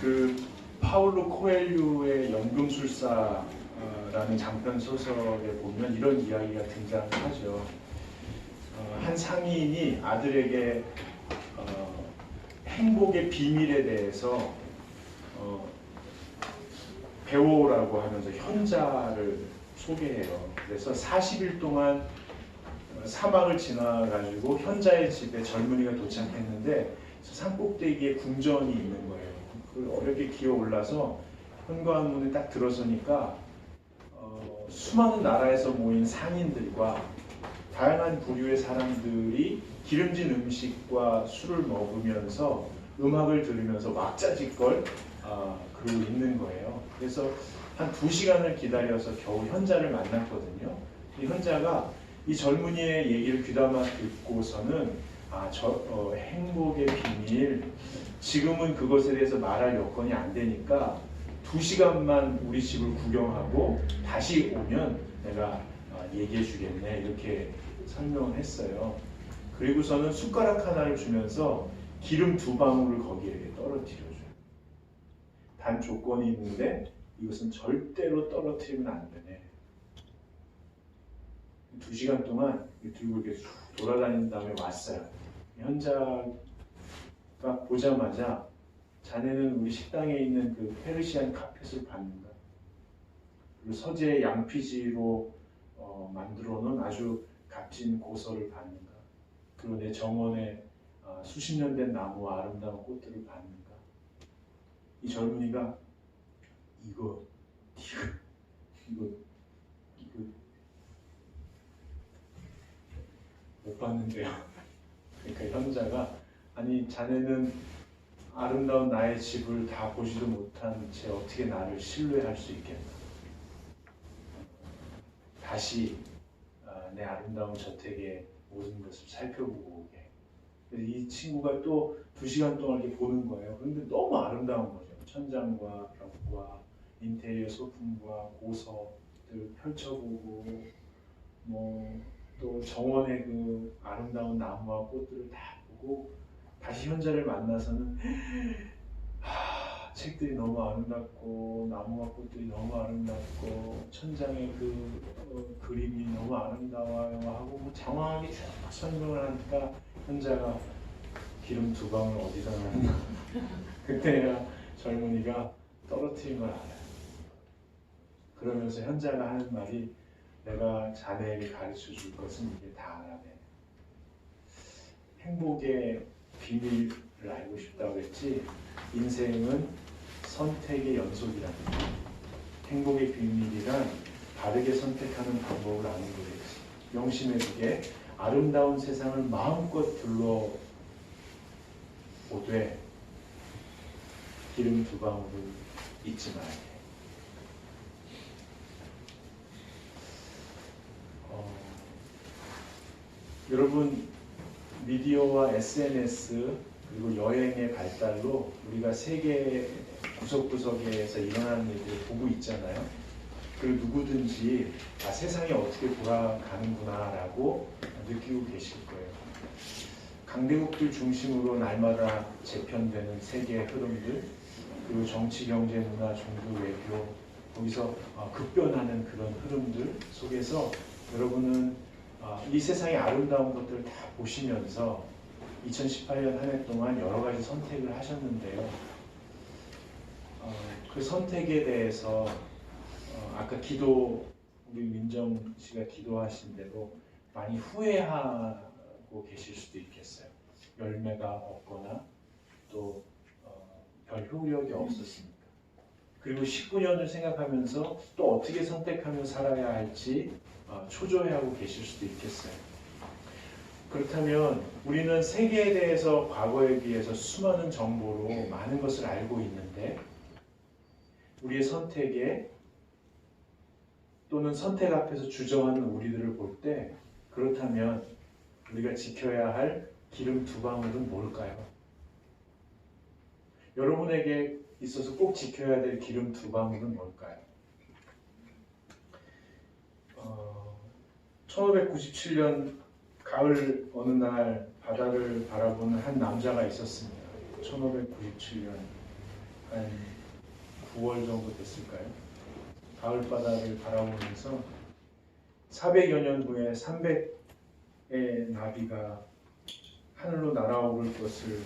그 파울로 코엘류의 연금술사라는 장편 소설에 보면 이런 이야기가 등장하죠. 한 상인이 아들에게 행복의 비밀에 대해서 배워오라고 하면서 현자를 소개해요. 그래서 40일 동안 사막을 지나가지고 현자의 집에 젊은이가 도착했는데 산꼭대기에 궁전이 있는 거예요. 그 어렵게 기어 올라서 현관문에 딱 들어서니까 수많은 나라에서 모인 상인들과 다양한 부류의 사람들이 기름진 음식과 술을 먹으면서 음악을 들으면서 왁자지껄 그러고 있는 거예요. 그래서 한 2시간을 기다려서 겨우 현자를 만났거든요. 이 현자가 이 젊은이의 얘기를 귀담아 듣고서는 행복의 비밀, 지금은 그것에 대해서 말할 여건이 안 되니까 2시간만 우리 집을 구경하고 다시 오면 내가 얘기해 주겠네, 이렇게 설명을 했어요. 그리고서는 숟가락 하나를 주면서 기름 2방울을 거기에 떨어뜨려줘요. 단 조건이 있는데 이것은 절대로 떨어뜨리면 안 되네. 2시간 동안 들고 이렇게 돌아다닌 다음에 왔어요. 현자가 보자마자 자네는 우리 식당에 있는 그 페르시안 카펫을 봤는가? 그리고 서재의 양피지로 만들어 놓은 아주 값진 고서를 봤는가? 그리고 내 정원에 수십 년 된 나무와 아름다운 꽃들을 봤는가? 이 젊은이가 이거 못 봤는데요. 그러니까 현자가, 아니 자네는 아름다운 나의 집을 다 보지도 못한 채 어떻게 나를 신뢰할 수 있겠나? 다시 내 아름다운 저택의 모든 것을 살펴보고 오게. 그래서 이 친구가 또 2시간 동안 이렇게 보는 거예요. 그런데 너무 아름다운 거죠. 천장과 벽과 인테리어 소품과 고서들 펼쳐보고 또 정원의 그 아름다운 나무와 꽃들을 다 보고 다시 현자를 만나서는 책들이 너무 아름답고 나무와 꽃들이 너무 아름답고 천장의 그 그림이 너무 아름다워요 하고 장황하게 쭉 설명을 하니까 현자가 기름 2방울 어디다 놨나 그때야 젊은이가 떨어뜨린 걸 알아요. 그러면서 현자가 하는 말이, 내가 자네에게 가르쳐 줄 것은 이게 다 알아내. 행복의 비밀을 알고 싶다고 했지, 인생은 선택의 연속이랍니다. 행복의 비밀이란 바르게 선택하는 방법을 아는 거겠지. 명심해 두게, 아름다운 세상을 마음껏 둘러보되 기름 2방울을 잊지 말아야 돼. 여러분, 미디어와 SNS 그리고 여행의 발달로 우리가 세계 구석구석에서 일어나는 일들을 보고 있잖아요. 그리고 누구든지 세상이 어떻게 돌아가는구나 라고 느끼고 계실 거예요. 강대국들 중심으로 날마다 재편되는 세계의 흐름들, 그리고 정치, 경제, 문화, 종교, 외교, 거기서 급변하는 그런 흐름들 속에서 여러분은 이 세상의 아름다운 것들을 다 보시면서 2018년 한 해 동안 여러 가지 선택을 하셨는데요. 그 선택에 대해서 아까 우리 민정 씨가 기도하신 대로 많이 후회하고 계실 수도 있겠어요. 열매가 없거나 또 별 효력이 없었으니까. 그리고 19년을 생각하면서 또 어떻게 선택하며 살아야 할지 초조해하고 계실 수도 있겠어요. 그렇다면 우리는 세계에 대해서 과거에 비해서 수많은 정보로 많은 것을 알고 있는데, 우리의 선택에 또는 선택 앞에서 주저하는 우리들을 볼 때, 그렇다면 우리가 지켜야 할 기름 2방울은 뭘까요? 여러분에게 있어서 꼭 지켜야 될 기름 2방울은 뭘까요? 1597년 가을 어느 날 바다를 바라보는 한 남자가 있었습니다. 1597년 한 9월 정도 됐을까요? 가을바다를 바라보면서 400여 년 후에 300의 나비가 하늘로 날아오를 것을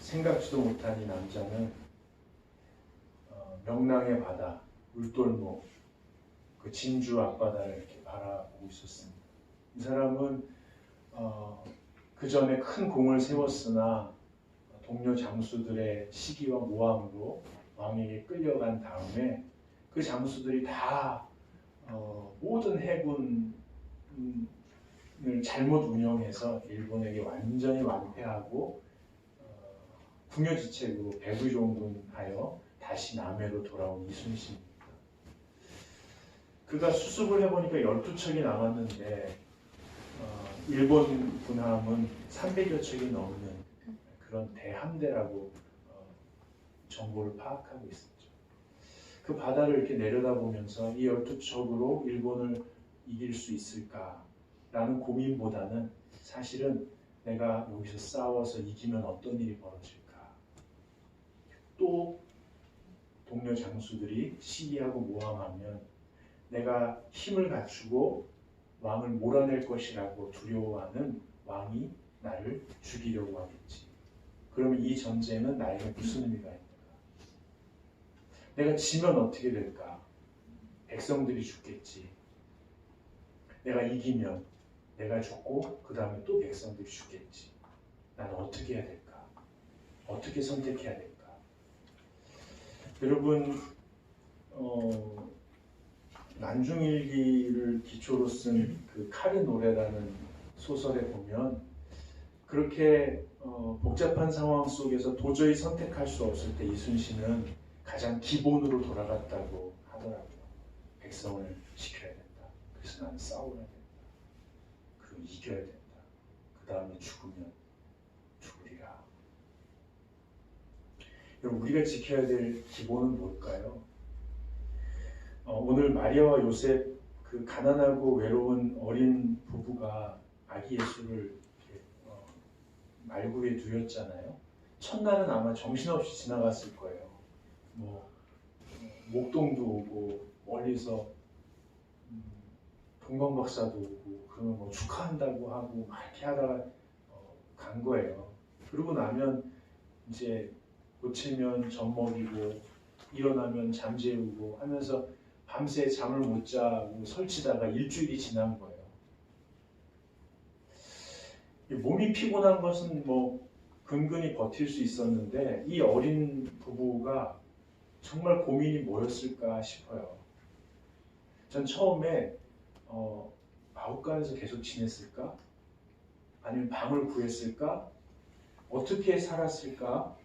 생각지도 못한 이 남자는 명랑의 바다, 울돌목, 그 진주 앞바다를 이렇게 바라보고 있었습니다. 이 사람은 그 전에 큰 공을 세웠으나 동료 장수들의 시기와 모함으로 왕에게 끌려간 다음에 그 장수들이 다 모든 해군을 잘못 운영해서 일본에게 완전히 완패하고 궁여지책으로 배부종군하여 다시 남해로 돌아온 이순신입니다. 그가 수습을 해보니까 12척이 남았는데 일본 군함은 300여 척이 넘는 그런 대함대라고 정보를 파악하고 있었죠. 그 바다를 이렇게 내려다보면서 이 12척으로 일본을 이길 수 있을까라는 고민보다는 사실은 내가 여기서 싸워서 이기면 어떤 일이 벌어질까, 또 동료 장수들이 시기하고 모함하면 내가 힘을 갖추고 왕을 몰아낼 것이라고 두려워하는 왕이 나를 죽이려고 하겠지. 그러면 이 전쟁은 나에게 무슨 의미가 있는가? 내가 지면 어떻게 될까? 백성들이 죽겠지. 내가 이기면 내가 죽고 그 다음에 또 백성들이 죽겠지. 나는 어떻게 해야 될까? 어떻게 선택해야 될까? 여러분, 난중일기를 기초로 쓴 그 칼의 노래라는 소설에 보면 그렇게 복잡한 상황 속에서 도저히 선택할 수 없을 때 이순신은 가장 기본으로 돌아갔다고 하더라고요. 백성을 지켜야 된다. 그래서 나는 싸워야 된다. 그리고 이겨야 된다. 그 다음에 죽으면 죽으리라. 여러분, 우리가 지켜야 될 기본은 뭘까요? 오늘 마리아와 요셉, 그 가난하고 외로운 어린 부부가 아기 예수를 말구에 두었잖아요. 첫날은 아마 정신없이 지나갔을 거예요. 목동도 오고 멀리서 동방박사도 오고 그러면 축하한다고 하고 막 이렇게 하다가 간 거예요. 그러고 나면 이제 고치면 젖 먹이고 일어나면 잠 재우고 하면서 밤새 잠을 못 자고 설치다가 일주일이 지난 거예요. 몸이 피곤한 것은 근근히 버틸 수 있었는데 이 어린 부부가 정말 고민이 뭐였을까 싶어요. 전 처음에 마구간에서 계속 지냈을까? 아니면 방을 구했을까? 어떻게 살았을까?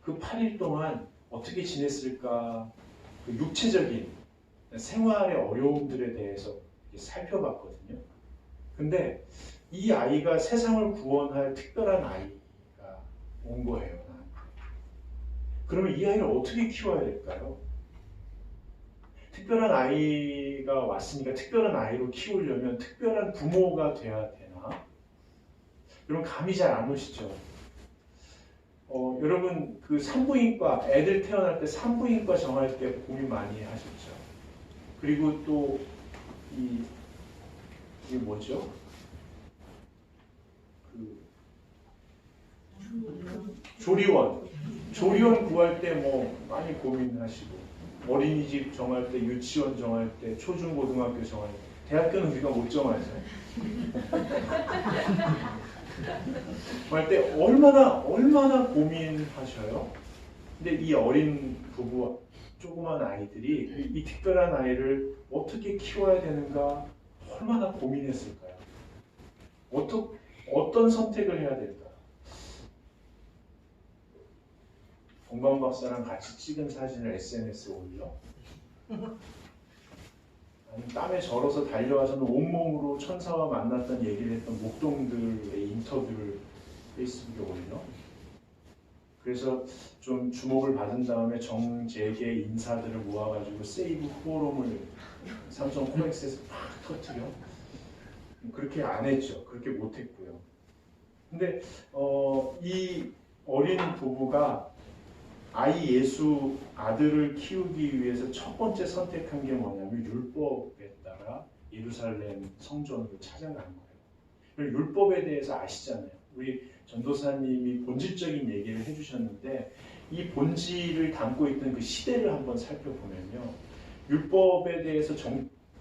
그 8일 동안 어떻게 지냈을까? 그 육체적인 생활의 어려움들에 대해서 살펴봤거든요. 근데 이 아이가 세상을 구원할 특별한 아이가 온 거예요. 그러면 이 아이를 어떻게 키워야 될까요? 특별한 아이가 왔으니까 특별한 아이로 키우려면 특별한 부모가 돼야 되나? 여러분 감이 잘 안 오시죠? 여러분 그 산부인과 애들 태어날 때 산부인과 정할 때 고민 많이 하셨죠? 그리고 또 이게 뭐죠? 조리원 구할 때 많이 고민하시고 어린이집 정할 때, 유치원 정할 때, 초중고등학교 정할 때, 대학교는 우리가 못 정하죠. 할 때 얼마나 고민하셔요. 근데 이 어린 부부, 조그만 아이들이 이 특별한 아이를 어떻게 키워야 되는가 얼마나 고민했을까요? 어떤 선택을 해야 될까? 동방 박사랑 같이 찍은 사진을 SNS에 올려? 아니, 땀에 절어서 달려와서는 온몸으로 천사와 만났던 얘기를 했던 목동들의 인터뷰를 페이스북에 올려? 그래서 좀 주목을 받은 다음에 정재계 인사들을 모아가지고 세이브 포럼을 삼성 코엑스에서 팍 터뜨려? 그렇게 안 했죠. 그렇게 못했고요. 근데 이 어린 부부가 아이 예수 아들을 키우기 위해서 첫 번째 선택한 게 뭐냐면 율법에 따라 예루살렘 성전으로 찾아간 거예요. 율법에 대해서 아시잖아요. 우리 전도사님이 본질적인 얘기를 해주셨는데 이 본질을 담고 있던 그 시대를 한번 살펴보면요. 율법에 대해서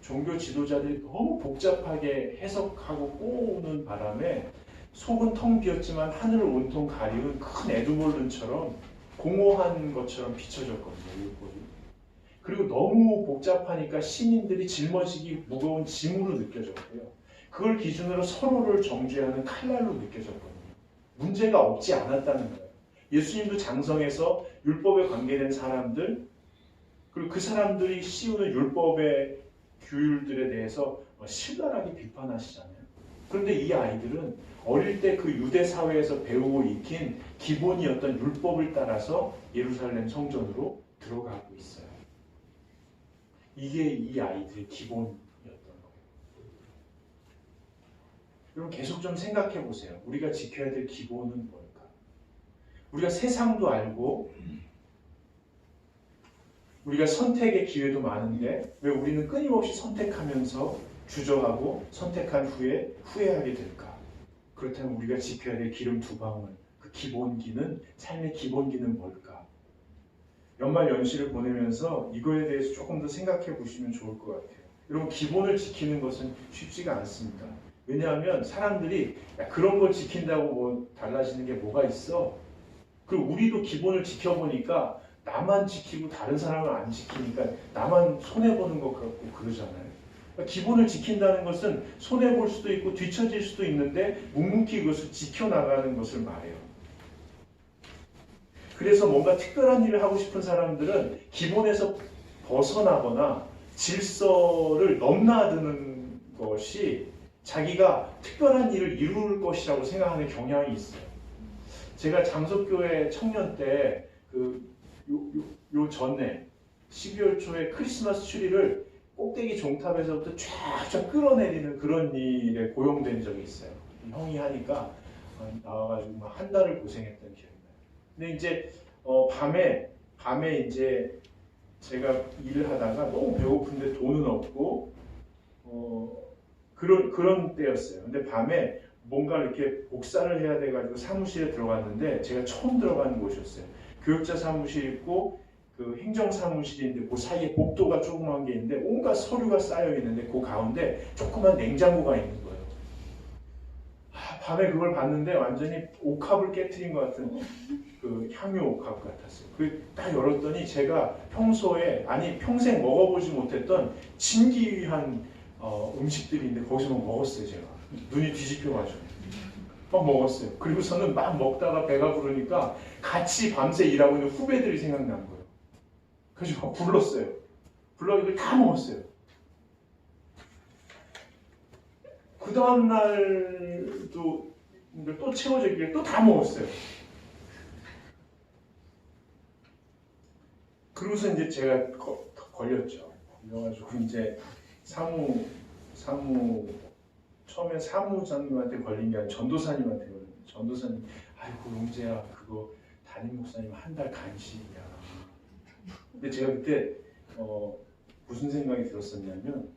종교 지도자들이 너무 복잡하게 해석하고 꼬우는 바람에 속은 텅 비었지만 하늘을 온통 가리는 큰 에드몰른처럼 공허한 것처럼 비춰졌거든요. 율법이. 그리고 너무 복잡하니까 시민들이 짊어지기 무거운 짐으로 느껴졌고요. 그걸 기준으로 서로를 정죄하는 칼날로 느껴졌거든요. 문제가 없지 않았다는 거예요. 예수님도 장성에서 율법에 관계된 사람들, 그리고 그 사람들이 씌우는 율법의 규율들에 대해서 신랄하게 비판하시잖아요. 그런데 이 아이들은 어릴 때 그 유대 사회에서 배우고 익힌 기본이었던 율법을 따라서 예루살렘 성전으로 들어가고 있어요. 이게 이 아이들의 기본이었던 거예요. 여러분 계속 좀 생각해 보세요. 우리가 지켜야 될 기본은 뭘까? 우리가 세상도 알고 우리가 선택의 기회도 많은데 왜 우리는 끊임없이 선택하면서 주저하고 선택한 후에 후회하게 될까? 그렇다면 우리가 지켜야 될 기름 두 방울, 그 기본기는, 삶의 기본기는 뭘까? 연말 연시를 보내면서 이거에 대해서 조금 더 생각해 보시면 좋을 것 같아요. 여러분 기본을 지키는 것은 쉽지가 않습니다. 왜냐하면 사람들이 야, 그런 걸 지킨다고 뭐 달라지는 게 뭐가 있어? 그리고 우리도 기본을 지켜보니까 나만 지키고 다른 사람을 안 지키니까 나만 손해보는 것 같고 그러잖아요. 그러니까 기본을 지킨다는 것은 손해볼 수도 있고 뒤처질 수도 있는데 묵묵히 그것을 지켜나가는 것을 말해요. 그래서 뭔가 특별한 일을 하고 싶은 사람들은 기본에서 벗어나거나 질서를 넘나드는 것이 자기가 특별한 일을 이룰 것이라고 생각하는 경향이 있어요. 제가 장석교회 청년 때 요 전에 12월 초에 크리스마스 추리를 꼭대기 종탑에서부터 쫙쫙 끌어내리는 그런 일에 고용된 적이 있어요. 형이 하니까 나와가지고 막 한 달을 고생했던 기억이 나요. 근데 이제 밤에 이제 제가 일을 하다가 너무 배고픈데 돈은 없고 그런 때였어요. 근데 밤에 뭔가 이렇게 복사를 해야 돼가지고 사무실에 들어갔는데 제가 처음 들어가는 곳이었어요. 교육자 사무실 있고 그 행정 사무실인데 그 사이에 복도가 조그만 게 있는데 온갖 서류가 쌓여 있는데 그 가운데 조그만 냉장고가 있는 거예요. 밤에 그걸 봤는데 완전히 옥합을 깨트린 것 같은 그 향유 옥합 같았어요. 그 딱 열었더니 제가 평생 먹어보지 못했던 진귀한 음식들이 있는데 거기서 막 먹었어요. 제가 눈이 뒤집혀가지고 막 먹었어요. 그리고서는 막 먹다가 배가 부르니까 같이 밤새 일하고 있는 후배들이 생각난 거예요. 그래서 막 불렀어요. 불러 이걸 다 먹었어요. 그 다음 날도 또 채워지길래 또 다 먹었어요. 그러고서 이제 제가 걸렸죠. 그래가지고 이제 처음에 사무장님한테 걸린 게 아니라 전도사님한테 걸린 거예요. 전도사님, 아이고 용재야, 그거 담임 목사님 한 달 간식이야. 근데 제가 그때 무슨 생각이 들었었냐면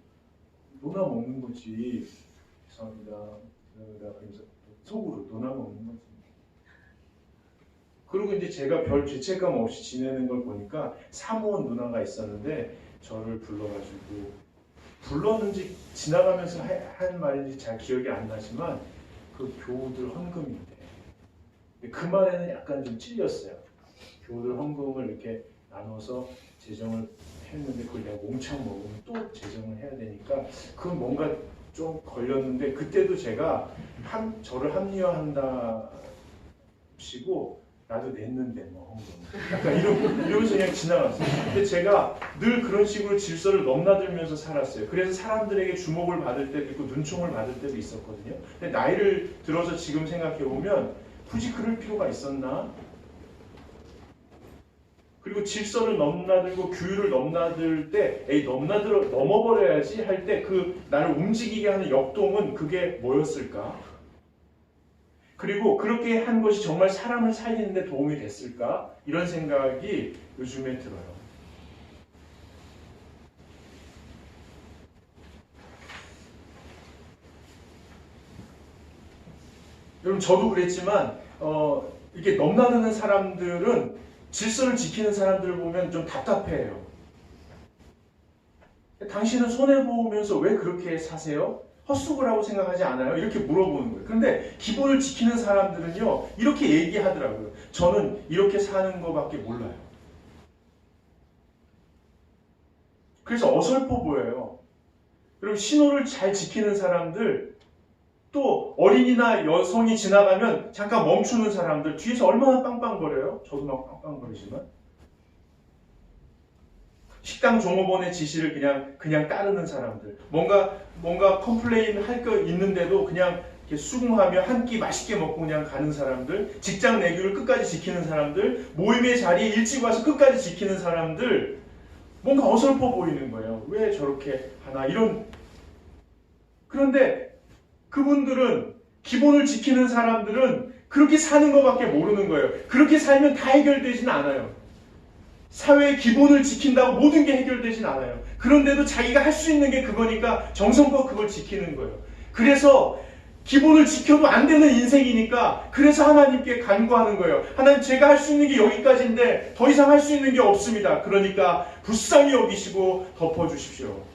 노나 먹는 거지. 죄송합니다. 그러면서 속으로 노나 먹는 거지. 그리고 이제 제가 별 죄책감 없이 지내는 걸 보니까 사무원 누나가 있었는데 저를 불렀는지 지나가면서 한 말인지 잘 기억이 안 나지만 그 교우들 헌금인데 그 말에는 약간 좀 찔렸어요. 교우들 헌금을 이렇게 나눠서 재정을 했는데 그걸 내가 몽창 먹으면 또 재정을 해야 되니까 그건 뭔가 좀 걸렸는데 그때도 제가 저를 합리화한다 시고 나도 냈는데 뭐 헌금 약간 이러면서 그냥 지나갔어요. 근데 제가 늘 그런 식으로 질서를 넘나들면서 살았어요. 그래서 사람들에게 주목을 받을 때도 있고 눈총을 받을 때도 있었거든요. 근데 나이를 들어서 지금 생각해보면 굳이 그럴 필요가 있었나? 그리고 질서를 넘나들고 규율을 넘나들 때 넘어버려야지 할 때 그 나를 움직이게 하는 역동은 그게 뭐였을까? 그리고 그렇게 한 것이 정말 사람을 살리는 데 도움이 됐을까? 이런 생각이 요즘에 들어요. 여러분 저도 그랬지만 이렇게 넘나드는 사람들은 질서를 지키는 사람들을 보면 좀 답답해해요. 당신은 손해보면서 왜 그렇게 사세요? 헛수고라고 생각하지 않아요? 이렇게 물어보는 거예요. 그런데 기본을 지키는 사람들은요 이렇게 얘기하더라고요. 저는 이렇게 사는 것밖에 몰라요. 그래서 어설퍼 보여요. 여러분 신호를 잘 지키는 사람들, 또 어린이나 여성이 지나가면 잠깐 멈추는 사람들, 뒤에서 얼마나 빵빵거려요? 저도 막 빵빵거리지만. 식당 종업원의 지시를 그냥 따르는 사람들, 뭔가 컴플레인 할 거 있는데도 그냥 이렇게 수긍하며 한 끼 맛있게 먹고 그냥 가는 사람들, 직장 내규를 끝까지 지키는 사람들, 모임의 자리에 일찍 와서 끝까지 지키는 사람들, 뭔가 어설퍼 보이는 거예요. 왜 저렇게 하나 이런. 그런데 그분들은, 기본을 지키는 사람들은 그렇게 사는 것밖에 모르는 거예요. 그렇게 살면 다 해결되진 않아요. 사회의 기본을 지킨다고 모든 게 해결되진 않아요. 그런데도 자기가 할 수 있는 게 그거니까 정성껏 그걸 지키는 거예요. 그래서 기본을 지켜도 안 되는 인생이니까 그래서 하나님께 간구하는 거예요. 하나님, 제가 할 수 있는 게 여기까지인데 더 이상 할 수 있는 게 없습니다. 그러니까 불쌍히 여기시고 덮어주십시오.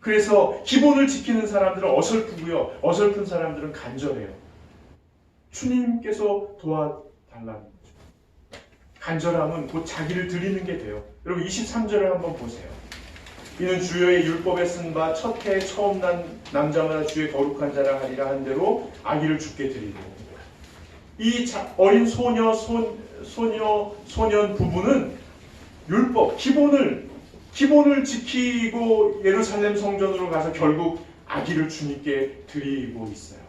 그래서 기본을 지키는 사람들은 어설프고요, 어설픈 사람들은 간절해요. 주님께서 도와달라는 거죠. 간절함은 곧 자기를 드리는 게 돼요. 여러분 23절을 한번 보세요. 이는 주의 율법에 쓴 바 첫 해에 처음 난 남자마다 주의 거룩한 자라 하리라 한 대로 아기를 주께 드리고, 이 어린 소년 부부는 율법, 기본을 지키고 예루살렘 성전으로 가서 결국 아기를 주님께 드리고 있어요.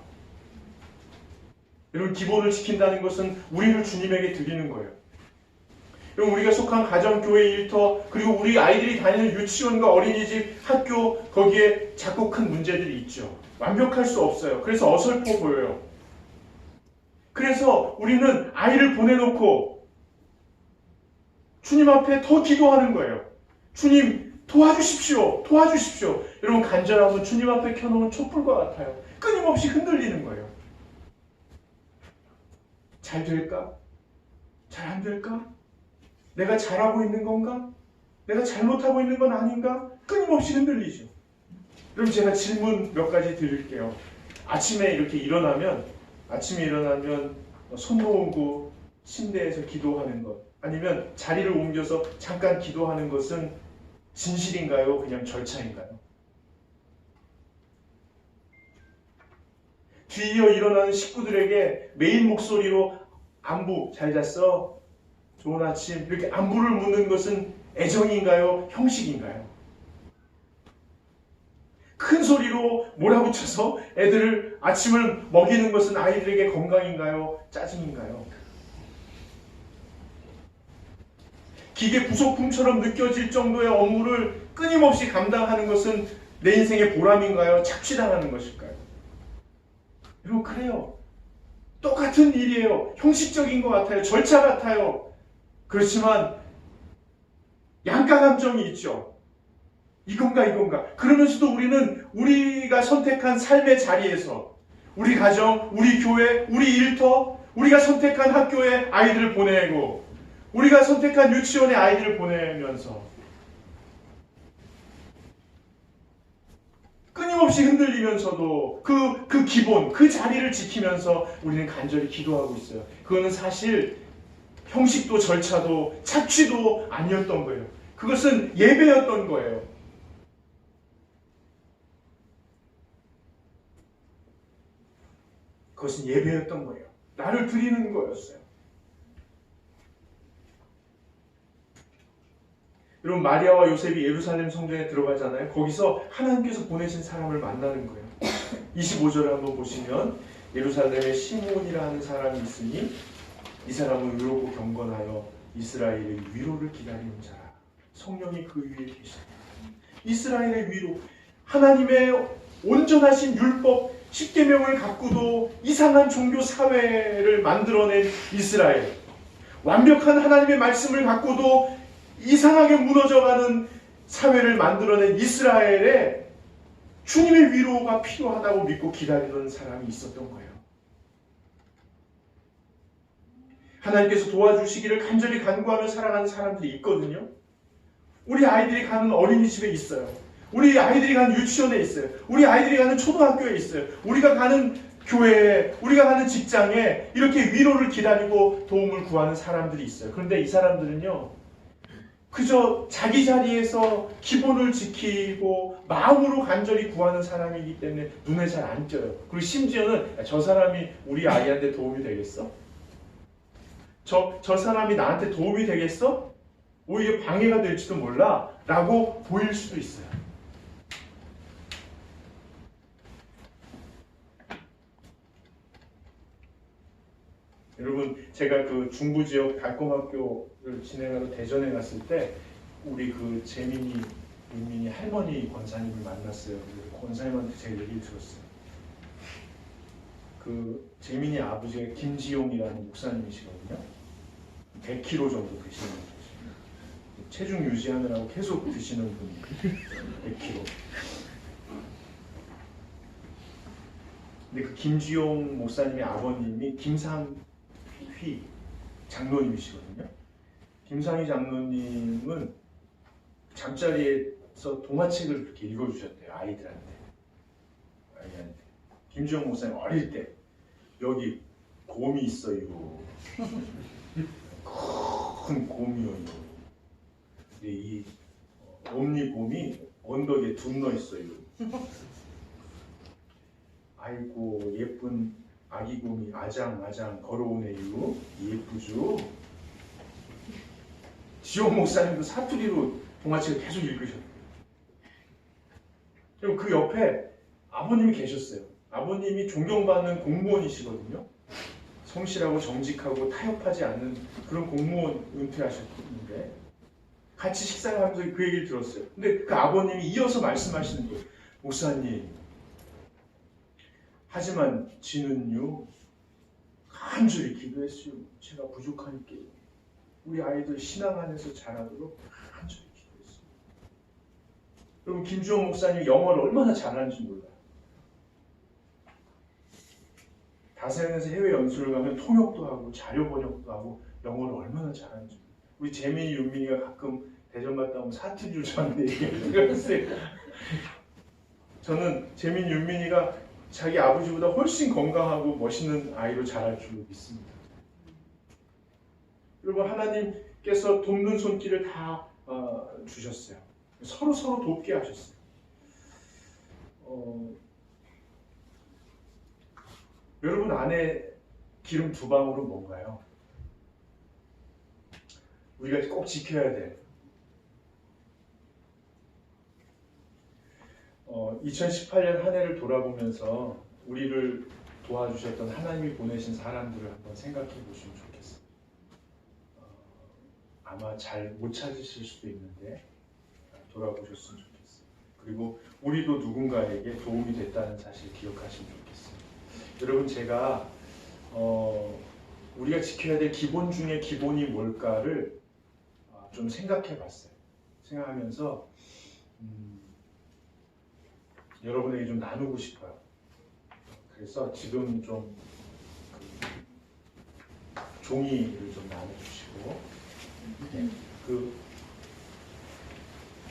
여러분 기본을 지킨다는 것은 우리를 주님에게 드리는 거예요. 여러분 우리가 속한 가정, 교회, 일터, 그리고 우리 아이들이 다니는 유치원과 어린이집, 학교, 거기에 자꾸 큰 문제들이 있죠. 완벽할 수 없어요. 그래서 어설퍼 보여요. 그래서 우리는 아이를 보내놓고 주님 앞에 더 기도하는 거예요. 주님 도와주십시오. 도와주십시오. 여러분 간절함은 주님 앞에 켜놓은 촛불과 같아요. 끊임없이 흔들리는 거예요. 잘 될까? 잘 안 될까? 내가 잘하고 있는 건가? 내가 잘못하고 있는 건 아닌가? 끊임없이 흔들리죠. 여러분 제가 질문 몇 가지 드릴게요. 아침에 일어나면 손 모으고 침대에서 기도하는 것, 아니면 자리를 옮겨서 잠깐 기도하는 것은 진실인가요? 그냥 절차인가요? 뒤이어 일어나는 식구들에게 메인 목소리로 안부, 잘 잤어? 좋은 아침, 이렇게 안부를 묻는 것은 애정인가요? 형식인가요? 큰 소리로 몰아붙여서 애들을 아침을 먹이는 것은 아이들에게 건강인가요? 짜증인가요? 기계 부속품처럼 느껴질 정도의 업무를 끊임없이 감당하는 것은 내 인생의 보람인가요? 착취당하는 것일까요? 여러분 그래요. 똑같은 일이에요. 형식적인 것 같아요. 절차 같아요. 그렇지만 양가감정이 있죠. 이건가? 그러면서도 우리는 우리가 선택한 삶의 자리에서 우리 가정, 우리 교회, 우리 일터, 우리가 선택한 학교에 아이들을 보내고 우리가 선택한 유치원에 아이들을 보내면서 끊임없이 흔들리면서도 그 기본, 그 자리를 지키면서 우리는 간절히 기도하고 있어요. 그거는 사실 형식도 절차도 착취도 아니었던 거예요. 그것은 예배였던 거예요. 그것은 예배였던 거예요. 나를 드리는 거였어요. 여러분 마리아와 요셉이 예루살렘 성전에 들어가잖아요. 거기서 하나님께서 보내신 사람을 만나는 거예요. 25절을 한번 보시면 예루살렘에 시몬이라 하는 사람이 있으니 이 사람은 의롭고 경건하여 이스라엘의 위로를 기다리는 자라. 성령이 그 위에 계십니다. 이스라엘의 위로, 하나님의 온전하신 율법, 십계명을 갖고도 이상한 종교 사회를 만들어낸 이스라엘, 완벽한 하나님의 말씀을 갖고도 이상하게 무너져가는 사회를 만들어낸 이스라엘에 주님의 위로가 필요하다고 믿고 기다리는 사람이 있었던 거예요. 하나님께서 도와주시기를 간절히 간구하며 살아가는 사람들이 있거든요. 우리 아이들이 가는 어린이집에 있어요. 우리 아이들이 가는 유치원에 있어요. 우리 아이들이 가는 초등학교에 있어요. 우리가 가는 교회에, 우리가 가는 직장에 이렇게 위로를 기다리고 도움을 구하는 사람들이 있어요. 그런데 이 사람들은요, 그저 자기 자리에서 기본을 지키고 마음으로 간절히 구하는 사람이기 때문에 눈에 잘 안 띄어요. 그리고 심지어는 저 사람이 우리 아이한테 도움이 되겠어? 저 사람이 나한테 도움이 되겠어? 오히려 방해가 될지도 몰라 라고 보일 수도 있어요. 여러분, 제가 그 중부지역 달콤학교를 진행하러 대전에 갔을 때 우리 그 재민이 윤민이 할머니 권사님을 만났어요. 권사님한테 제 얘기를 들었어요. 그 재민이 아버지가 김지용이라는 목사님이시거든요. 100kg 정도 드시는 분이시죠. 체중 유지하느라고 계속 드시는 분이 100kg. 근데 그 김지용 목사님의 아버님이 김상휘 장로님이시거든요. 김상휘 장로님은 잠자리에서 동화책을 그렇게 읽어주셨대요. 아이들한테. 김지용 목사님 어릴 때 여기 곰이 있어요. 큰 곰이요. 근데 이 옴니곰이 언덕에 둔너 있어요. 아이고 예쁜 아기 곰이 아장아장 걸어오네요. 예쁘죠? 지용 목사님도 사투리로 동화책을 계속 읽으셨대요. 그리고 그 옆에 아버님이 계셨어요. 아버님이 존경받는 공무원이시거든요. 성실하고 정직하고 타협하지 않는 그런 공무원 은퇴하셨는데 같이 식사를 하면서 그 얘기를 들었어요. 근데 그 아버님이 이어서 말씀하시는 거예요. 목사님, 하지만 지는요 간절히 기도했어요. 제가 부족하니까 우리 아이들 신앙 안에서 자라도록 간절히 기도했어요. 여러분, 김주영 목사님이 영어를 얼마나 잘하는지 몰라요. 다산에서 해외 연수를 가면 통역도 하고 자료 번역도 하고 영어를 얼마나 잘하는지. 우리 재민이 윤민이가 가끔 대전 갔다 오면 사투리를 저한테 얘기했어요. 저는 재민이 윤민이가 자기 아버지보다 훨씬 건강하고 멋있는 아이로 자랄 줄 믿습니다. 그리고 하나님께서 돕는 손길을 다 주셨어요. 서로 돕게 하셨어요. 여러분 안에 기름 두 방울은 뭔가요? 우리가 꼭 지켜야 돼. 2018년 한 해를 돌아보면서 우리를 도와주셨던 하나님이 보내신 사람들을 한번 생각해 보시면 좋겠어요. 아마 잘 못 찾으실 수도 있는데 돌아보셨으면 좋겠어요. 그리고 우리도 누군가에게 도움이 됐다는 사실 기억하시면 좋겠어요. 여러분, 제가 우리가 지켜야 될 기본 중에 기본이 뭘까를 좀 생각해 봤어요. 생각하면서 여러분에게 좀 나누고 싶어요. 그래서 지금 좀 종이를 좀 나눠주시고,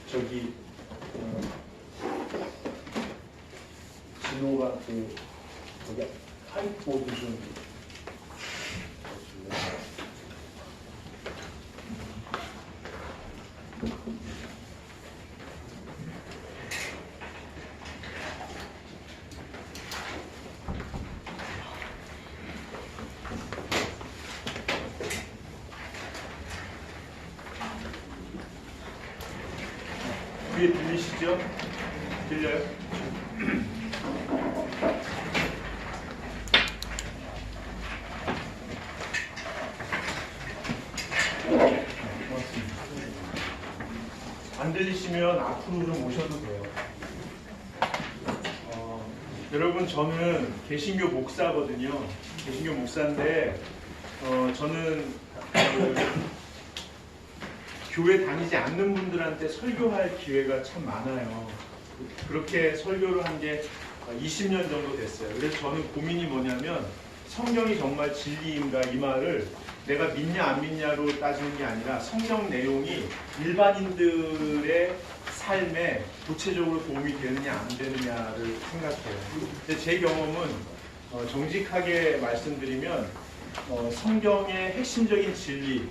저기 진호가 여기 화이트보드 좀 귀에 들리시죠? 들려요? 안 들리시면 앞으로 좀 오셔도 돼요. 여러분 저는 개신교 목사거든요. 개신교 목사인데 저는 교회 다니지 않는 분들한테 설교할 기회가 참 많아요. 그렇게 설교를 한 게 20년 정도 됐어요. 그래서 저는 고민이 뭐냐면 성경이 정말 진리인가 이 말을 내가 믿냐 안 믿냐로 따지는 게 아니라 성경 내용이 일반인들의 삶에 구체적으로 도움이 되느냐 안 되느냐를 생각해요. 근데 제 경험은 정직하게 말씀드리면 성경의 핵심적인 진리,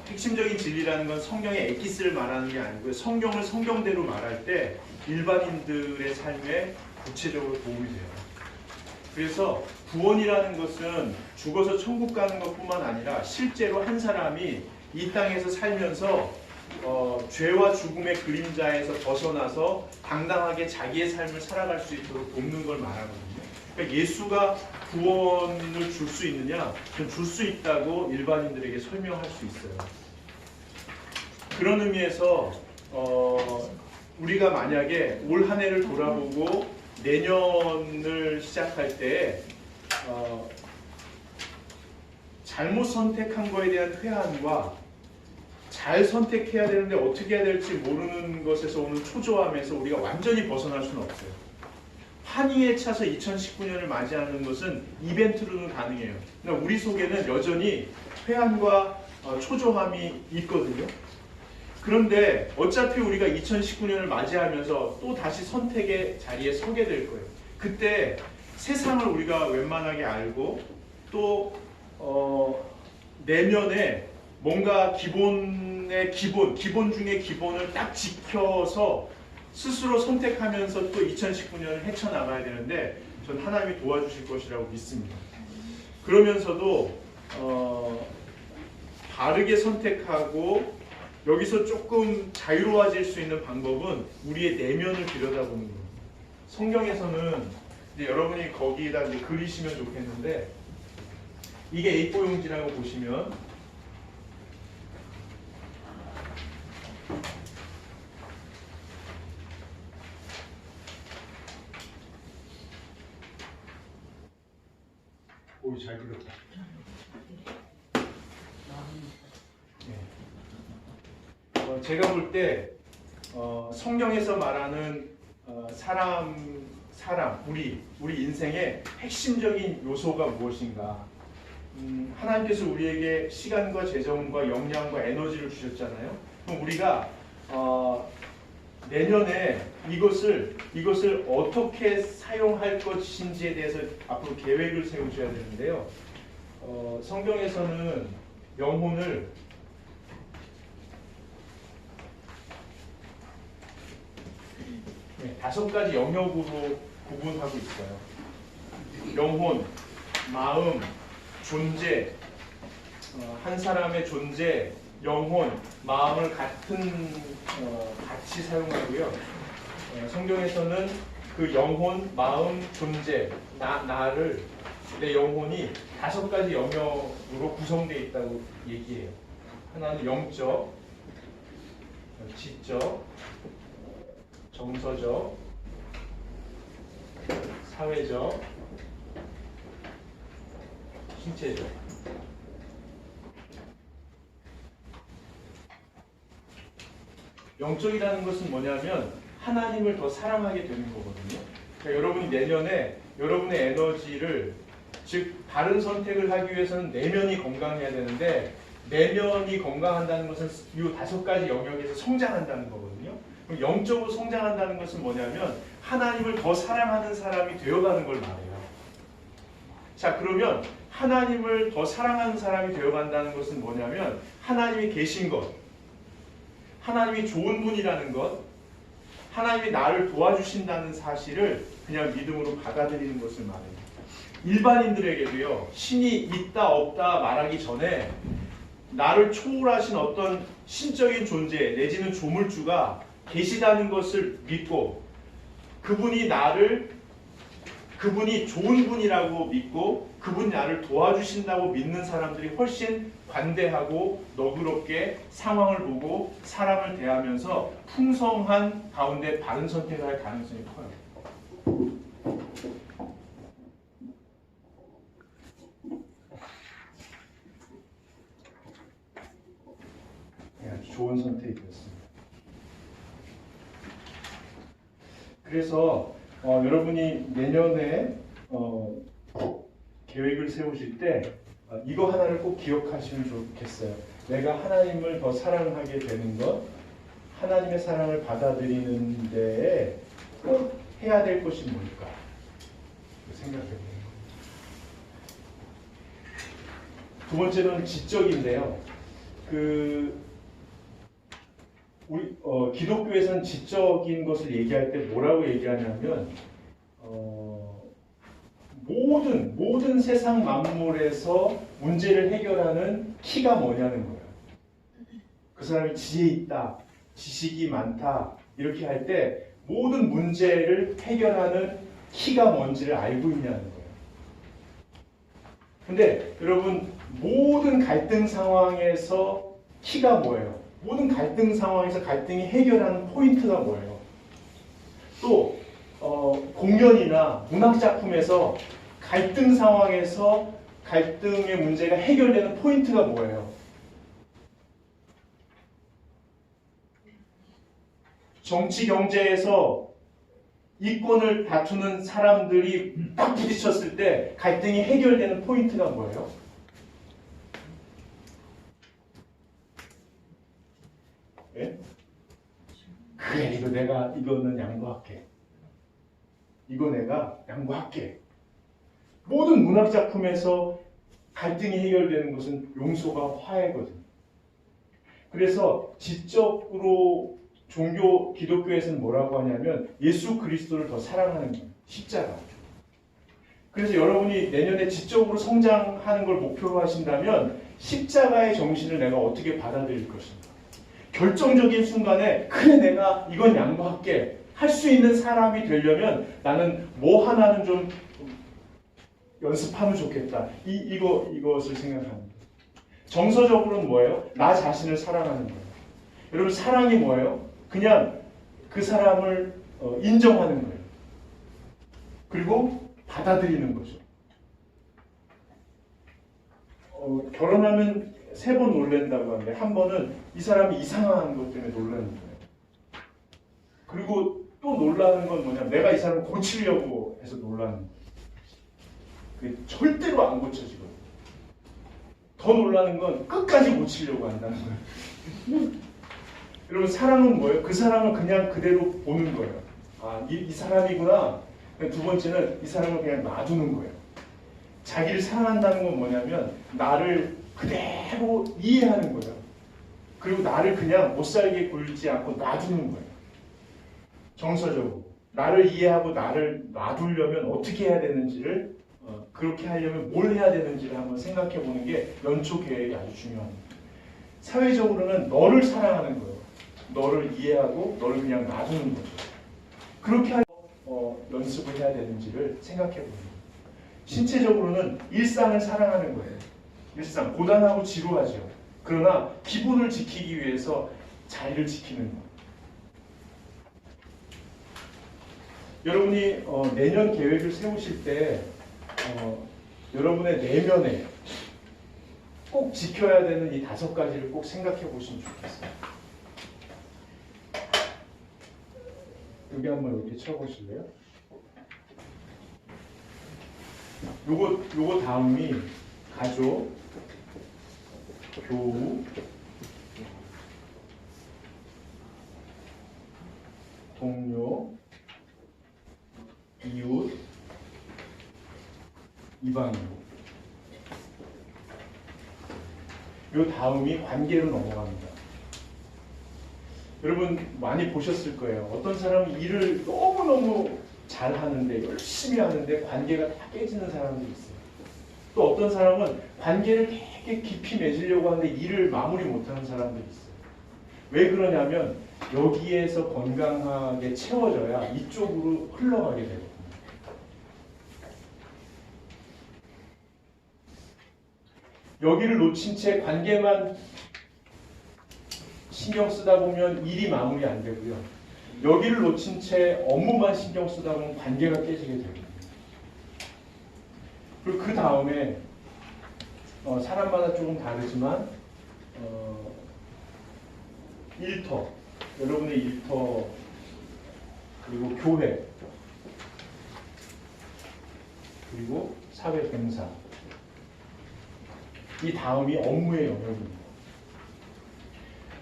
핵심적인 진리라는 건 성경의 엑기스를 말하는 게 아니고요. 성경을 성경대로 말할 때 일반인들의 삶에 구체적으로 도움이 돼요. 그래서 구원이라는 것은 죽어서 천국 가는 것뿐만 아니라 실제로 한 사람이 이 땅에서 살면서 죄와 죽음의 그림자에서 벗어나서 당당하게 자기의 삶을 살아갈 수 있도록 돕는 걸 말하거든요. 그러니까 예수가 구원을 줄 수 있느냐? 줄 수 있다고 일반인들에게 설명할 수 있어요. 그런 의미에서 우리가 만약에 올 한 해를 돌아보고 내년을 시작할 때 잘못 선택한 거에 대한 회한과 잘 선택해야 되는데 어떻게 해야 될지 모르는 것에서 오는 초조함에서 우리가 완전히 벗어날 수는 없어요. 환희에 차서 2019년을 맞이하는 것은 이벤트로는 가능해요. 그러나 우리 속에는 여전히 회한과 초조함이 있거든요. 그런데 어차피 우리가 2019년을 맞이하면서 또 다시 선택의 자리에 서게 될 거예요. 그때 세상을 우리가 웬만하게 알고 또 내면에 뭔가 기본 중에 기본을 딱 지켜서 스스로 선택하면서 또 2019년을 헤쳐나가야 되는데 전 하나님이 도와주실 것이라고 믿습니다. 그러면서도 바르게 선택하고 여기서 조금 자유로워질 수 있는 방법은 우리의 내면을 들여다보는 거예요. 성경에서는 이제 여러분이 거기에다 이제 그리시면 좋겠는데 이게 A4 용지라고 보시면 오, 잘 그렸다. 제가 볼 때 성경에서 말하는 우리 인생의 핵심적인 요소가 무엇인가? 하나님께서 우리에게 시간과 재정과 역량과 에너지를 주셨잖아요. 그럼 우리가 내년에 이것을 어떻게 사용할 것인지에 대해서 앞으로 계획을 세우셔야 되는데요. 성경에서는 영혼을 다섯 가지 영역으로 구분하고 있어요. 영혼, 마음, 존재, 한 사람의 존재, 영혼, 마음을 같이 사용하고요. 성경에서는 그 영혼, 마음, 존재, 내 영혼이 다섯 가지 영역으로 구성되어 있다고 얘기해요. 하나는 영적, 지적, 정서적, 사회적, 신체적. 영적이라는 것은 뭐냐면 하나님을 더 사랑하게 되는 거거든요. 그러니까 여러분이 내년에 여러분의 에너지를, 즉 바른 선택을 하기 위해서는 내면이 건강해야 되는데 내면이 건강한다는 것은 이 다섯 가지 영역에서 성장한다는 거거든요. 그럼 영적으로 성장한다는 것은 뭐냐면 하나님을 더 사랑하는 사람이 되어가는 걸 말해요. 자, 그러면 하나님을 더 사랑하는 사람이 되어간다는 것은 뭐냐면 하나님이 계신 것, 하나님이 좋은 분이라는 것, 하나님이 나를 도와주신다는 사실을 그냥 믿음으로 받아들이는 것을 말해요. 일반인들에게도요, 신이 있다 없다 말하기 전에 나를 초월하신 어떤 신적인 존재 내지는 조물주가 계시다는 것을 믿고 그분이 좋은 분이라고 믿고 그분이 나를 도와주신다고 믿는 사람들이 훨씬 관대하고 너그럽게 상황을 보고 사람을 대하면서 풍성한 가운데 바른 선택을 할 가능성이 커요. 아주 좋은 선택이었습니다. 그래서 여러분이 내년에 계획을 세우실 때 이거 하나를 꼭 기억하시면 좋겠어요. 내가 하나님을 더 사랑하게 되는 것, 하나님의 사랑을 받아들이는 데에 꼭 해야 될 것이 뭘까 생각해 보는 거예요. 두 번째는 지적인데요. 우리 기독교에서는 지적인 것을 얘기할 때 뭐라고 얘기하냐면 모든 세상 만물에서 문제를 해결하는 키가 뭐냐는 거예요. 그 사람이 지혜 있다, 지식이 많다 이렇게 할 때 모든 문제를 해결하는 키가 뭔지를 알고 있냐는 거예요. 근데 여러분 모든 갈등 상황에서 키가 뭐예요? 모든 갈등 상황에서 갈등이 해결하는 포인트가 뭐예요? 또 공연이나 문학 작품에서 갈등 상황에서 갈등의 문제가 해결되는 포인트가 뭐예요? 정치 경제에서 이권을 다투는 사람들이 딱 부딪혔을 때 갈등이 해결되는 포인트가 뭐예요? 예? 그래, 이거는 양보할게. 이거 내가 양보할게. 모든 문학 작품에서 갈등이 해결되는 것은 용서가 화해거든요. 그래서 지적으로 기독교에서는 뭐라고 하냐면 예수 그리스도를 더 사랑하는 거예요. 십자가. 그래서 여러분이 내년에 지적으로 성장하는 걸 목표로 하신다면 십자가의 정신을 내가 어떻게 받아들일 것인가. 결정적인 순간에 그래 내가 이건 양보할게 할 수 있는 사람이 되려면 나는 뭐 하나는 좀 연습하면 좋겠다. 이것을 생각합니다. 정서적으로는 뭐예요? 나 자신을 사랑하는 거예요. 여러분 사랑이 뭐예요? 그냥 그 사람을 인정하는 거예요. 그리고 받아들이는 거죠. 결혼하면 3번 놀란다고 하는데 한 번은 이 사람이 이상한 것 때문에 놀라는 거예요. 그리고 또 놀라는 건 뭐냐면 내가 이 사람을 고치려고 해서 놀라는 거예요. 그게 절대로 안 고쳐지거든요. 더 놀라는 건 끝까지 고치려고 한다는 거예요. 여러분 사랑은 뭐예요? 그 사람을 그냥 그대로 보는 거예요. 아, 이 사람이구나. 두 번째는 이 사람을 그냥 놔두는 거예요. 자기를 사랑한다는 건 뭐냐면 나를 그대로 이해하는 거예요. 그리고 나를 그냥 못 살게 굴지 않고 놔두는 거예요. 정서적으로. 나를 이해하고 나를 놔두려면 어떻게 해야 되는지를 그렇게 하려면 뭘 해야 되는지를 한번 생각해 보는 게 연초 계획이 아주 중요합니다. 사회적으로는 너를 사랑하는 거예요. 너를 이해하고 너를 그냥 놔두는 거죠. 그렇게 연습을 해야 되는지를 생각해 보는 거예요. 신체적으로는 일상을 사랑하는 거예요. 일상, 고단하고 지루하죠. 그러나 기분을 지키기 위해서 자리를 지키는 거예요. 여러분이 내년 계획을 세우실 때 여러분의 내면에 꼭 지켜야 되는 이 5가지를 꼭 생각해 보시면 좋겠어요. 여기 한번 이렇게 쳐보실래요? 요거 다음이 가족, 교우, 동료, 이웃, 이방인. 요 다음이 관계로 넘어갑니다. 여러분 많이 보셨을 거예요. 어떤 사람은 일을 너무너무 잘하는데 열심히 하는데 관계가 다 깨지는 사람들이 있어요. 또 어떤 사람은 관계를 되게 깊이 맺으려고 하는데 일을 마무리 못하는 사람들이 있어요. 왜 그러냐면 여기에서 건강하게 채워져야 이쪽으로 흘러가게 되거든요. 여기를 놓친 채 관계만 신경 쓰다 보면 일이 마무리 안 되고요. 여기를 놓친 채 업무만 신경 쓰다 보면 관계가 깨지게 되거든요. 그리고 그 다음에 사람마다 조금 다르지만 일터, 여러분의 일터, 그리고 교회, 그리고 사회봉사. 이 다음이 업무의 영역입니다.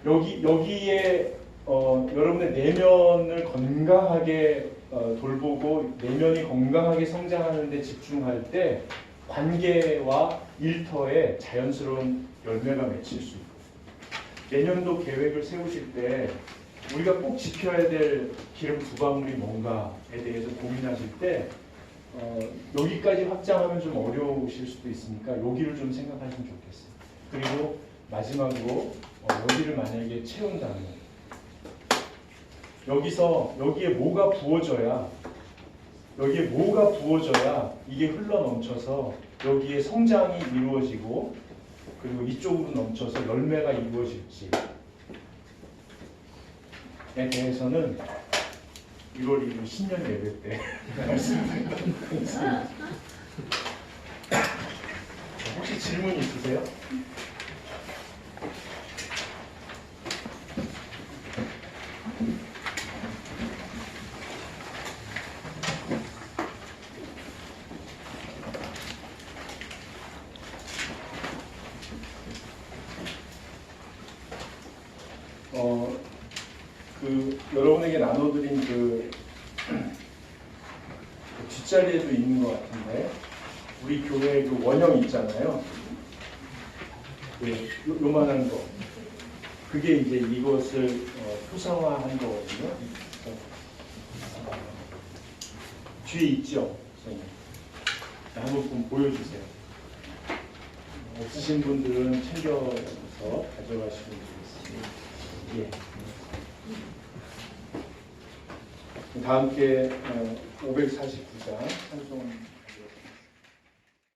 여기에 여러분의 내면을 건강하게 돌보고 내면이 건강하게 성장하는 데 집중할 때 관계와 일터에 자연스러운 열매가 맺힐 수 있고, 내년도 계획을 세우실 때 우리가 꼭 지켜야 될 기름 두 방울이 뭔가에 대해서 고민하실 때 여기까지 확장하면 좀 어려우실 수도 있으니까 여기를 좀 생각하시면 좋겠어요. 그리고 마지막으로 여기를 만약에 채운다면 여기에 뭐가 부어져야 이게 흘러 넘쳐서 여기에 성장이 이루어지고 그리고 이쪽으로 넘쳐서 열매가 이루어질지에 대해서는 1월 1일 신년 예배 때 말씀드리겠습니다. 혹시 질문 있으세요? 여러분에게 나눠드린 그 뒷자리에도 있는 것 같은데, 우리 교회 그 원형 있잖아요. 요만한 거. 그게 이제 이것을 표상화한 거거든요. 뒤에 있죠, 선생님. 한번 보여주세요. 없으신 분들은 챙겨서 가져가시면 되겠습니다. 예. 다 함께 549장 찬송